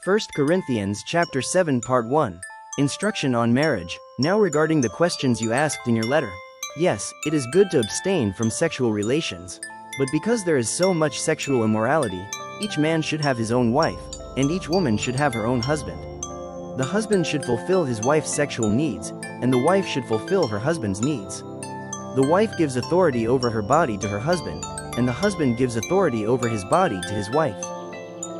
1 Corinthians chapter 7 part 1. Instruction on marriage. Now regarding the questions you asked in your letter. Yes, it is good to abstain from sexual relations. But because there is so much sexual immorality, each man should have his own wife, and each woman should have her own husband. The husband should fulfill his wife's sexual needs, and the wife should fulfill her husband's needs. The wife gives authority over her body to her husband, and the husband gives authority over his body to his wife.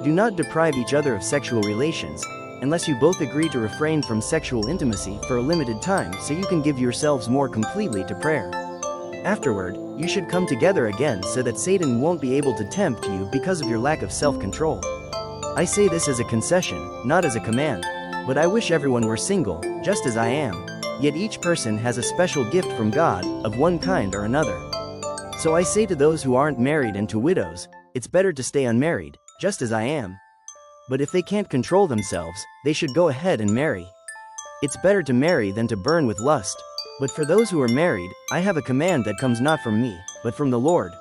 Do not deprive each other of sexual relations, unless you both agree to refrain from sexual intimacy for a limited time so you can give yourselves more completely to prayer. Afterward, you should come together again so that Satan won't be able to tempt you because of your lack of self-control. I say this as a concession, not as a command, but I wish everyone were single, just as I am. Yet each person has a special gift from God, of one kind or another. So I say to those who aren't married and to widows, it's better to stay unmarried, just as I am. But if they can't control themselves, they should go ahead and marry. It's better to marry than to burn with lust. But for those who are married, I have a command that comes not from me, but from the Lord.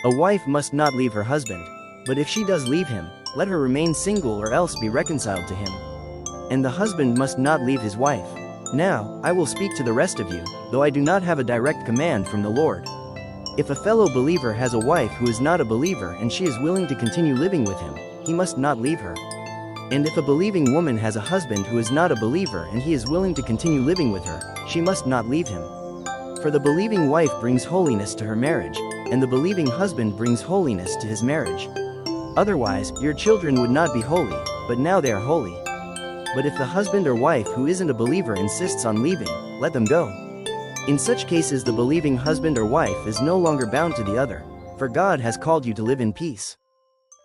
A wife must not leave her husband, but if she does leave him, let her remain single or else be reconciled to him. And the husband must not leave his wife. Now, I will speak to the rest of you, though I do not have a direct command from the Lord. If a fellow believer has a wife who is not a believer and she is willing to continue living with him, he must not leave her. And if a believing woman has a husband who is not a believer and he is willing to continue living with her, she must not leave him. For the believing wife brings holiness to her marriage, and the believing husband brings holiness to his marriage. Otherwise, your children would not be holy, but now they are holy. But if the husband or wife who isn't a believer insists on leaving, let them go. In such cases the believing husband or wife is no longer bound to the other, for God has called you to live in peace.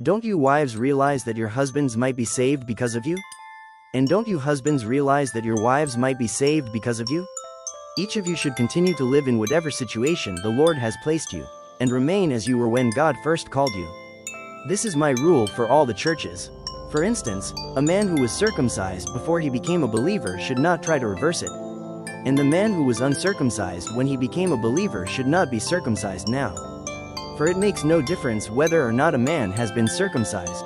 Don't you wives realize that your husbands might be saved because of you? And don't you husbands realize that your wives might be saved because of you? Each of you should continue to live in whatever situation the Lord has placed you, and remain as you were when God first called you. This is my rule for all the churches. For instance, a man who was circumcised before he became a believer should not try to reverse it. And the man who was uncircumcised when he became a believer should not be circumcised now. For it makes no difference whether or not a man has been circumcised.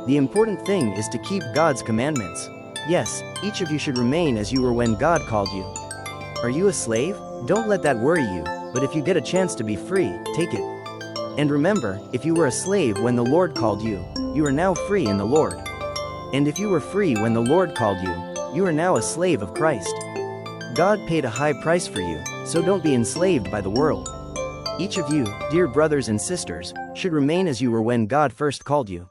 The important thing is to keep God's commandments. Yes, each of you should remain as you were when God called you. Are you a slave? Don't let that worry you, but if you get a chance to be free, take it. And remember, if you were a slave when the Lord called you, you are now free in the Lord. And if you were free when the Lord called you, you are now a slave of Christ. God paid a high price for you, so don't be enslaved by the world. Each of you, dear brothers and sisters, should remain as you were when God first called you.